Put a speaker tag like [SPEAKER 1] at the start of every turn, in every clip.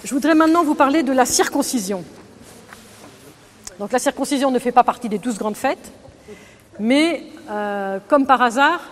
[SPEAKER 1] Je voudrais maintenant vous parler de la circoncision. Donc la circoncision ne fait pas partie des 12 grandes fêtes, mais comme par hasard,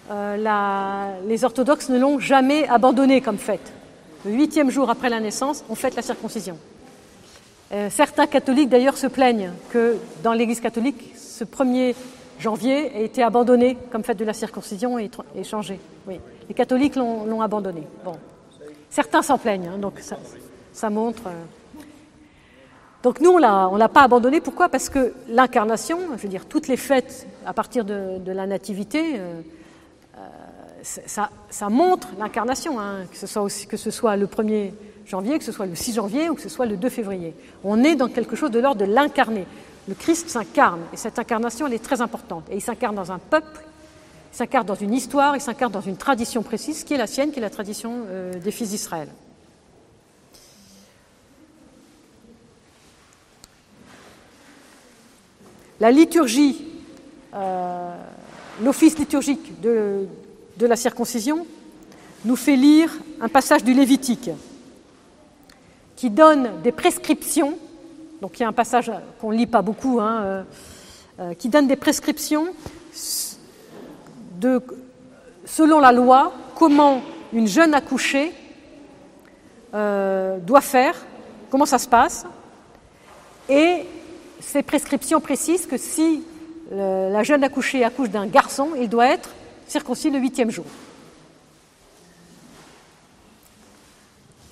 [SPEAKER 1] les orthodoxes ne l'ont jamais abandonnée comme fête. Le 8e jour après la naissance, on fête la circoncision. Certains catholiques d'ailleurs se plaignent que dans l'Église catholique, ce 1er janvier a été abandonné comme fête de la circoncision et changé. Oui. Les catholiques l'ont abandonné. Bon. Certains s'en plaignent, hein, donc ça montre... Donc nous, on l'a pas abandonné. Pourquoi ? Parce que l'incarnation, je veux dire, toutes les fêtes à partir de la nativité, ça montre l'incarnation, hein, que ce soit le 1er janvier, que ce soit le 6 janvier ou que ce soit le 2 février. On est dans quelque chose de l'ordre de l'incarné. Le Christ s'incarne, et cette incarnation, elle est très importante. Et il s'incarne dans un peuple, il s'incarne dans une histoire, il s'incarne dans une tradition précise, qui est la sienne, qui est la tradition des fils d'Israël. La liturgie, l'office liturgique de la circoncision nous fait lire un passage du Lévitique qui donne des prescriptions. Donc il y a un passage qu'on ne lit pas beaucoup, hein, qui donne des prescriptions selon la loi, comment une jeune accouchée doit faire, comment ça se passe. Et ces prescriptions précisent que si la jeune accouchée accouche d'un garçon, il doit être circoncis le 8e jour.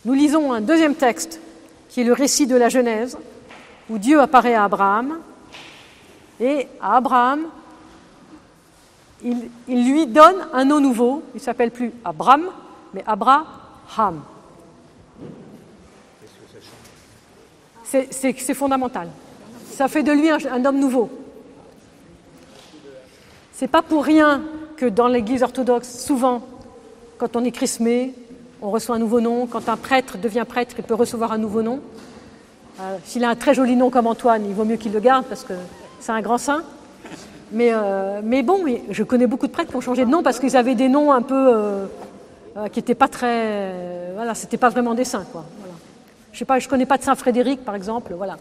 [SPEAKER 1] Nous lisons un deuxième texte, qui est le récit de la Genèse, où Dieu apparaît à Abraham, et à Abraham, il lui donne un nom nouveau. Il ne s'appelle plus Abram, mais Abraham. C'est fondamental. Ça fait de lui un homme nouveau. C'est pas pour rien que dans l'Église orthodoxe, souvent, quand on est chrismé, on reçoit un nouveau nom. Quand un prêtre devient prêtre, il peut recevoir un nouveau nom. S'il a un très joli nom comme Antoine, il vaut mieux qu'il le garde parce que c'est un grand saint. Mais bon, je connais beaucoup de prêtres qui ont changé de nom parce qu'ils avaient des noms un peu qui n'étaient pas très... voilà, c'était pas vraiment des saints, quoi. Voilà. Je connais pas de Saint Frédéric, par exemple, voilà.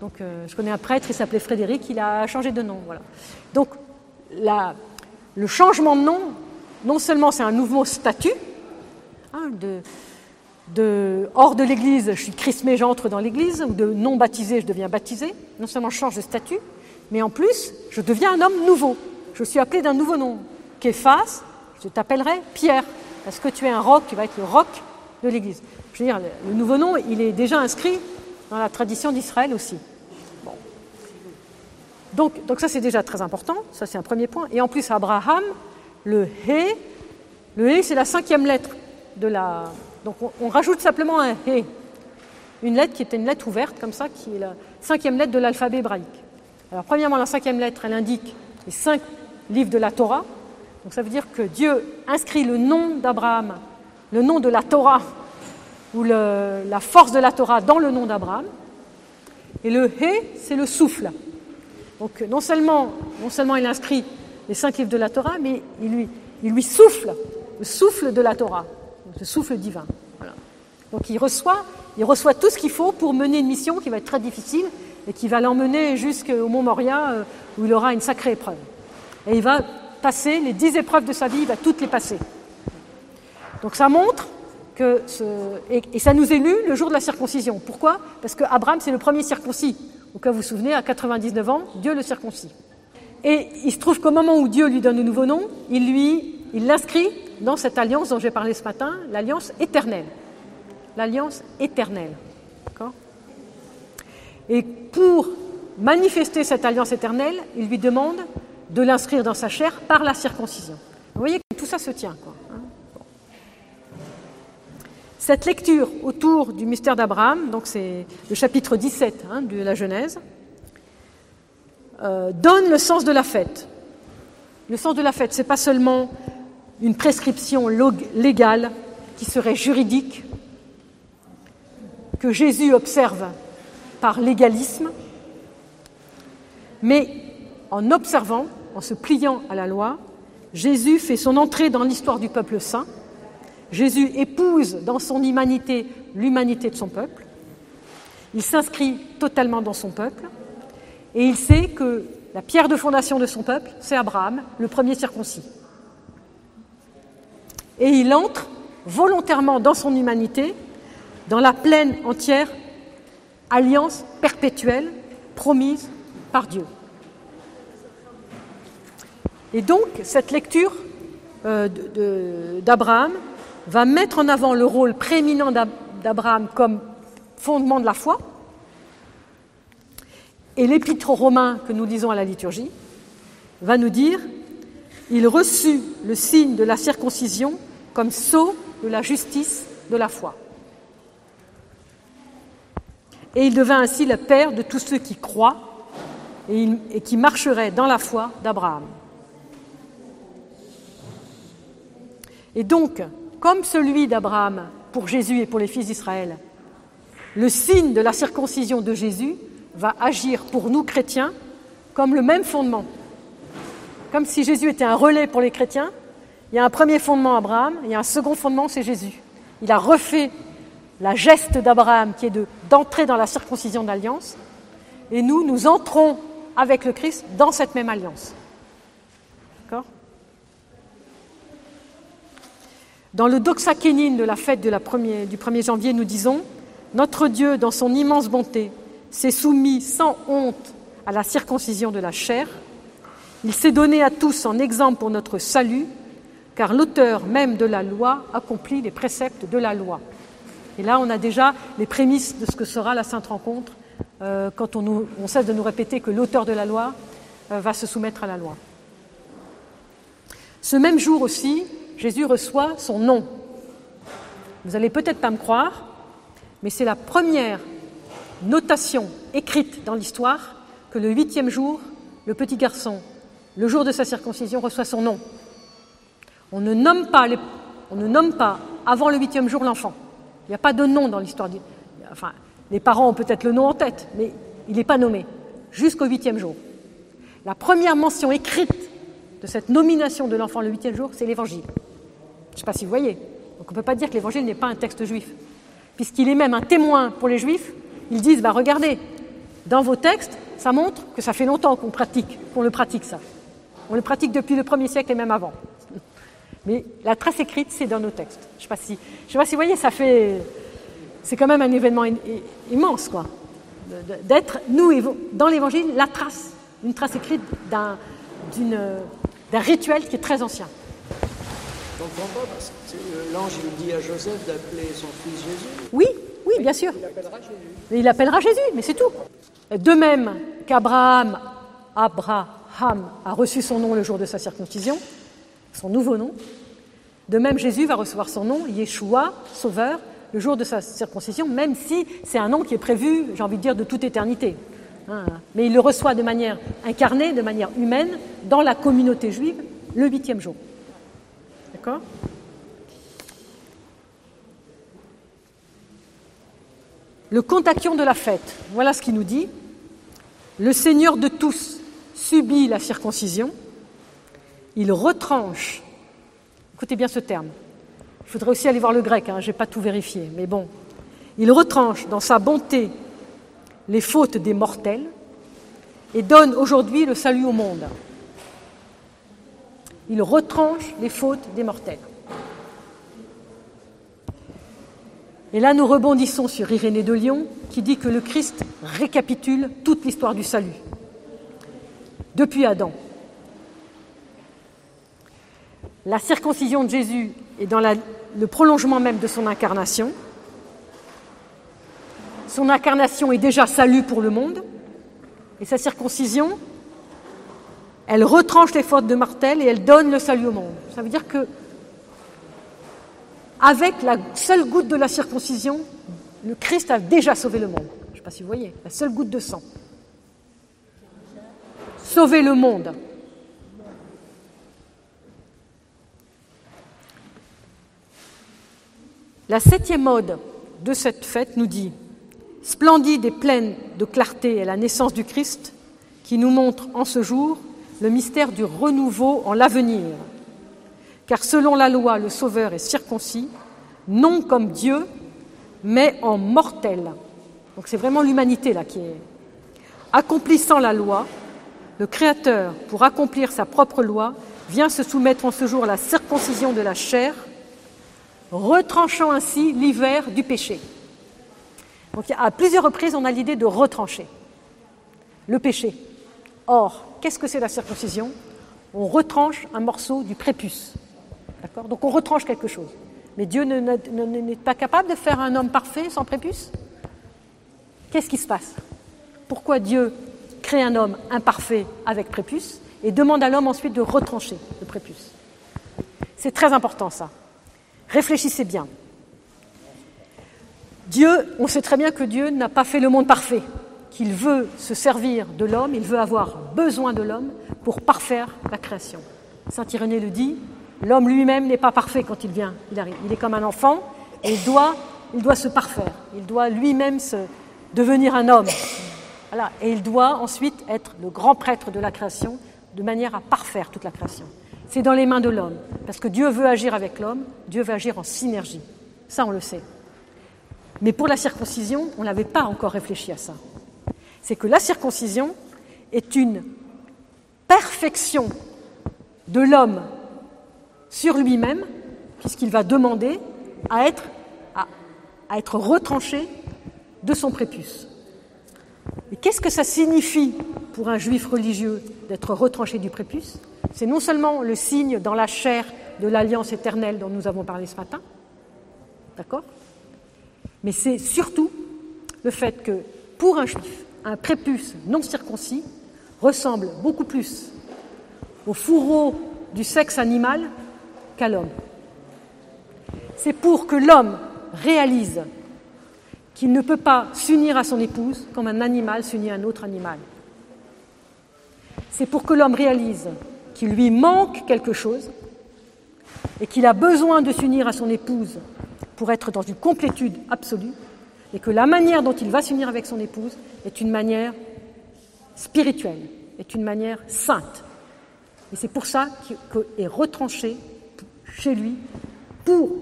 [SPEAKER 1] Donc, je connais un prêtre, il s'appelait Frédéric, il a changé de nom, voilà. Donc, le changement de nom, non seulement c'est un nouveau statut, hein, hors de l'Église, je suis chrismé, j'entre dans l'Église, ou de non baptisé, je deviens baptisé. Non seulement je change de statut, mais en plus, je deviens un homme nouveau. Je suis appelé d'un nouveau nom. Képhas, je t'appellerai Pierre, parce que tu es un roc, tu vas être le roc de l'Église. Je veux dire, le nouveau nom, il est déjà inscrit dans la tradition d'Israël aussi. Bon. Donc ça, c'est déjà très important. Ça, c'est un premier point. Et en plus, Abraham, le Hé, c'est la 5e lettre de la... Donc on rajoute simplement un Hé. Une lettre qui était une lettre ouverte, comme ça, qui est la 5e lettre de l'alphabet hébraïque. Alors, premièrement, la 5e lettre, elle indique les 5 livres de la Torah. Donc ça veut dire que Dieu inscrit le nom d'Abraham, le nom de la Torah, ou la force de la Torah dans le nom d'Abraham. Et le Hé, c'est le souffle. Donc non seulement il inscrit les 5 livres de la Torah, mais il lui souffle, le souffle de la Torah, le souffle divin. Voilà. Donc il reçoit tout ce qu'il faut pour mener une mission qui va être très difficile et qui va l'emmener jusqu'au Mont Moria où il aura une sacrée épreuve. Et il va passer les 10 épreuves de sa vie, il va toutes les passer. Donc ça montre que... Et ça nous est lu le jour de la circoncision. Pourquoi ? Parce que Abraham, c'est le premier circoncis. Au cas où vous vous souvenez, à 99 ans, Dieu le circoncis. Et il se trouve qu'au moment où Dieu lui donne le nouveau nom, il l'inscrit dans cette alliance dont j'ai parlé ce matin, l'alliance éternelle. L'alliance éternelle. D'accord ? Et pour manifester cette alliance éternelle, il lui demande de l'inscrire dans sa chair par la circoncision. Vous voyez que tout ça se tient, quoi. Bon. Cette lecture autour du mystère d'Abraham, donc c'est le chapitre 17 de la Genèse, donne le sens de la fête. Le sens de la fête, ce n'est pas seulement une prescription légale qui serait juridique, que Jésus observe par légalisme, mais en observant, en se pliant à la loi, Jésus fait son entrée dans l'histoire du peuple saint Jésus épouse dans son humanité l'humanité de son peuple. Il s'inscrit totalement dans son peuple. Et il sait que la pierre de fondation de son peuple, c'est Abraham, le premier circoncis. Et il entre volontairement dans son humanité, dans la pleine, entière alliance perpétuelle promise par Dieu. Et donc, cette lecture d'Abraham va mettre en avant le rôle prééminent d'Abraham comme fondement de la foi. Et l'épître aux Romains que nous lisons à la liturgie va nous dire « Il reçut le signe de la circoncision comme sceau de la justice de la foi. Et il devint ainsi le père de tous ceux qui croient et qui marcheraient dans la foi d'Abraham. » Et donc, comme celui d'Abraham pour Jésus et pour les fils d'Israël, le signe de la circoncision de Jésus va agir pour nous chrétiens comme le même fondement. Comme si Jésus était un relais pour les chrétiens, il y a un premier fondement Abraham, il y a un second fondement, c'est Jésus. Il a refait la geste d'Abraham qui est d'entrer dans la circoncision d'alliance, et nous entrons avec le Christ dans cette même alliance. D'accord ? Dans le Doxa Kénine de la fête du 1er janvier, nous disons « Notre Dieu, dans son immense bonté, s'est soumis sans honte à la circoncision de la chair. Il s'est donné à tous en exemple pour notre salut, car l'auteur même de la loi accomplit les préceptes de la loi. » Et là, on a déjà les prémices de ce que sera la Sainte Rencontre, quand on cesse de nous répéter que l'auteur de la loi va se soumettre à la loi. Ce même jour aussi, Jésus reçoit son nom. Vous n'allez peut-être pas me croire, mais c'est la première notation écrite dans l'histoire que le 8e jour, le petit garçon, le jour de sa circoncision, reçoit son nom. On ne nomme pas avant le 8e jour l'enfant. Il n'y a pas de nom dans l'histoire. Enfin, les parents ont peut-être le nom en tête, mais il n'est pas nommé jusqu'au 8e jour. La première mention écrite de cette nomination de l'enfant le 8e jour, c'est l'Évangile. Je ne sais pas si vous voyez. Donc on ne peut pas dire que l'Évangile n'est pas un texte juif, puisqu'il est même un témoin pour les Juifs. Ils disent, regardez, dans vos textes, ça montre que ça fait longtemps qu'on le pratique ça. On le pratique depuis le 1er siècle et même avant. Mais la trace écrite, c'est dans nos textes. Je ne sais pas si vous voyez, c'est quand même un événement immense, quoi. D'être, nous, dans l'Évangile, une trace écrite d'un rituel qui est très ancien.
[SPEAKER 2] Je ne comprends pas, parce que l'ange il dit à Joseph d'appeler son fils Jésus.
[SPEAKER 1] Oui, bien sûr. Il appellera Jésus, mais c'est tout. De même qu'Abraham a reçu son nom le jour de sa circoncision, son nouveau nom, de même Jésus va recevoir son nom, Yeshua, Sauveur, le jour de sa circoncision, même si c'est un nom qui est prévu, j'ai envie de dire, de toute éternité. Mais il le reçoit de manière incarnée, de manière humaine, dans la communauté juive, le 8e jour. D'accord ? Le contaction de la fête, voilà ce qu'il nous dit. Le Seigneur de tous subit la circoncision, il retranche, écoutez bien ce terme, il faudrait aussi aller voir le grec, je n'ai pas tout vérifié, mais bon, il retranche dans sa bonté les fautes des mortels et donne aujourd'hui le salut au monde. Il retranche les fautes des mortels. Et là, nous rebondissons sur Irénée de Lyon, qui dit que le Christ récapitule toute l'histoire du salut, depuis Adam. La circoncision de Jésus est dans le prolongement même de son incarnation. Son incarnation est déjà salut pour le monde, et sa circoncision, elle retranche les fautes de mortels et elle donne le salut au monde. Ça veut dire que avec la seule goutte de la circoncision, le Christ a déjà sauvé le monde. Je ne sais pas si vous voyez, la seule goutte de sang. Sauver le monde. La 7e ode de cette fête nous dit « Splendide et pleine de clarté est la naissance du Christ qui nous montre en ce jour le mystère du renouveau en l'avenir. car selon la loi, le Sauveur est circoncis, non comme Dieu, mais en mortel. Donc c'est vraiment l'humanité là qui est... Accomplissant la loi, le Créateur, pour accomplir sa propre loi, vient se soumettre en ce jour à la circoncision de la chair, retranchant ainsi l'hiver du péché. Donc à plusieurs reprises, on a l'idée de retrancher le péché. Or, qu'est-ce que c'est la circoncision? On retranche un morceau du prépuce. D'accord? Donc on retranche quelque chose. Mais Dieu n'est pas capable de faire un homme parfait sans prépuce? Qu'est-ce qui se passe? Pourquoi Dieu crée un homme imparfait avec prépuce et demande à l'homme ensuite de retrancher le prépuce? C'est très important ça. Réfléchissez bien. Dieu, on sait très bien que Dieu n'a pas fait le monde parfait, qu'il veut se servir de l'homme, il veut avoir besoin de l'homme pour parfaire la création. Saint Irénée le dit, l'homme lui-même n'est pas parfait quand il vient, il arrive. Il est comme un enfant et il doit se parfaire, il doit lui-même devenir un homme. Voilà. Et il doit ensuite être le grand prêtre de la création, de manière à parfaire toute la création. C'est dans les mains de l'homme, parce que Dieu veut agir avec l'homme, Dieu veut agir en synergie. Ça, on le sait. Mais pour la circoncision, on n'avait pas encore réfléchi à ça. C'est que la circoncision est une perfection de l'homme sur lui-même, puisqu'il va demander à être retranché de son prépuce. Et qu'est-ce que ça signifie pour un juif religieux d'être retranché du prépuce? C'est non seulement le signe dans la chair de l'alliance éternelle dont nous avons parlé ce matin, d'accord? Mais c'est surtout le fait que pour un juif, un prépuce non circoncis ressemble beaucoup plus au fourreau du sexe animal qu'à l'homme. C'est pour que l'homme réalise qu'il ne peut pas s'unir à son épouse comme un animal s'unit à un autre animal. C'est pour que l'homme réalise qu'il lui manque quelque chose et qu'il a besoin de s'unir à son épouse pour être dans une complétude absolue, et que la manière dont il va s'unir avec son épouse est une manière spirituelle, est une manière sainte. Et c'est pour ça qu'est retranché chez lui,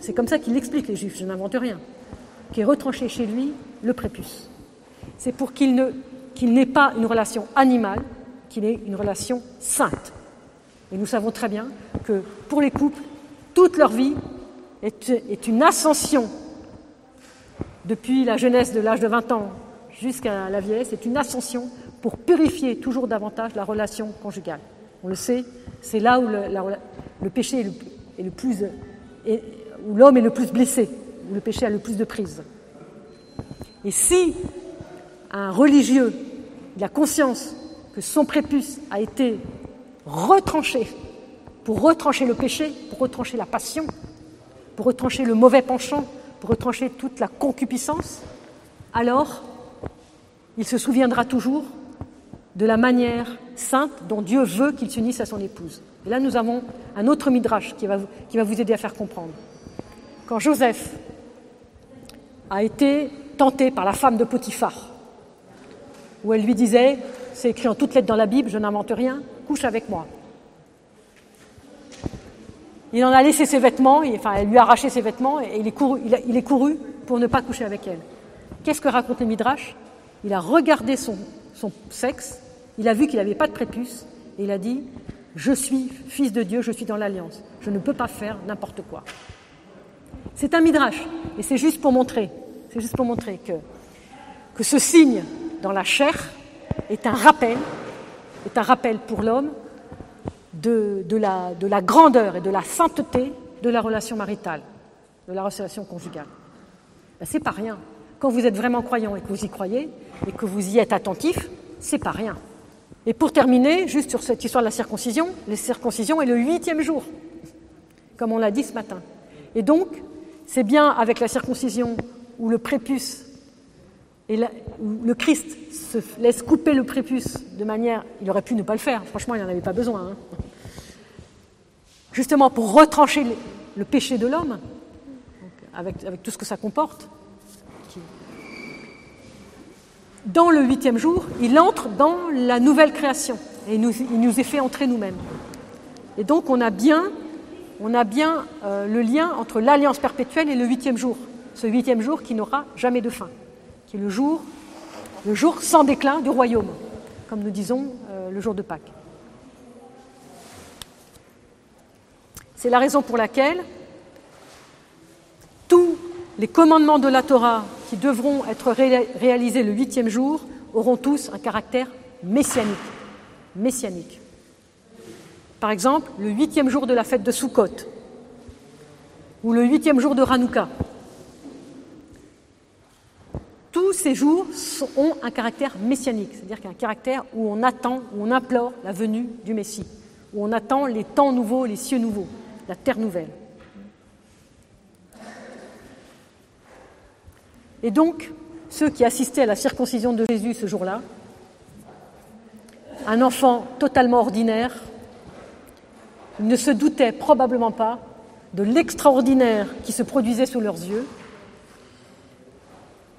[SPEAKER 1] c'est comme ça qu'il l'explique les Juifs, je n'invente rien, qu'est retranché chez lui le prépuce. C'est pour qu'il n'ait pas une relation animale, qu'il ait une relation sainte. Et nous savons très bien que pour les couples, toute leur vie est une ascension depuis la jeunesse de l'âge de 20 ans jusqu'à la vieillesse, c'est une ascension pour purifier toujours davantage la relation conjugale. On le sait, c'est là où le péché est le plus, où l'homme est le plus blessé, où le péché a le plus de prise. Et si un religieux il a conscience que son prépuce a été retranché pour retrancher le péché, pour retrancher la passion, pour retrancher le mauvais penchant, pour retrancher toute la concupiscence, alors il se souviendra toujours de la manière sainte dont Dieu veut qu'il s'unisse à son épouse. Et là, nous avons un autre midrash qui va vous aider à faire comprendre. Quand Joseph a été tenté par la femme de Potiphar, où elle lui disait, c'est écrit en toutes lettres dans la Bible, je n'invente rien, couche avec moi. Il en a laissé ses vêtements, elle lui a arraché ses vêtements et il est couru pour ne pas coucher avec elle. Qu'est-ce que raconte le Midrash? Il a regardé son sexe, il a vu qu'il n'avait pas de prépuce et il a dit « Je suis fils de Dieu, je suis dans l'alliance, je ne peux pas faire n'importe quoi ». C'est un Midrash et c'est juste pour montrer que ce signe dans la chair est un rappel pour l'homme de la grandeur et de la sainteté de la relation maritale, de la relation conjugale. Ben, c'est pas rien. Quand vous êtes vraiment croyant et que vous y croyez et que vous y êtes attentif, c'est pas rien. Et pour terminer, juste sur cette histoire de la circoncision est le 8e jour, comme on l'a dit ce matin. Et donc, c'est bien avec la circoncision où le prépuce où le Christ se laisse couper le prépuce de manière... Il aurait pu ne pas le faire, franchement, il n'en avait pas besoin. Hein. Justement, pour retrancher le péché de l'homme, avec tout ce que ça comporte. Dans le 8e jour, il entre dans la nouvelle création et il nous est fait entrer nous-mêmes. Et donc, on a bien on a bien le lien entre l'alliance perpétuelle et le 8e jour. Ce 8e jour qui n'aura jamais de fin, qui est le jour sans déclin du royaume, comme nous disons le jour de Pâques. C'est la raison pour laquelle tous les commandements de la Torah qui devront être réalisés le 8e jour auront tous un caractère messianique. Par exemple, le 8e jour de la fête de Sukkot ou le 8e jour de Hanouka. Tous ces jours ont un caractère messianique, c'est-à-dire qu'un caractère où on attend, où on implore la venue du Messie, où on attend les temps nouveaux, les cieux nouveaux, la terre nouvelle. Et donc, ceux qui assistaient à la circoncision de Jésus ce jour-là, un enfant totalement ordinaire, ne se doutaient probablement pas de l'extraordinaire qui se produisait sous leurs yeux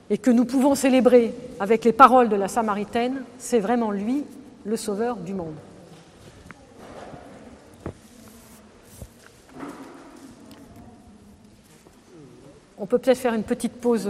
[SPEAKER 1] et que nous pouvons célébrer avec les paroles de la Samaritaine, c'est vraiment lui, le sauveur du monde. On peut peut-être faire une petite pause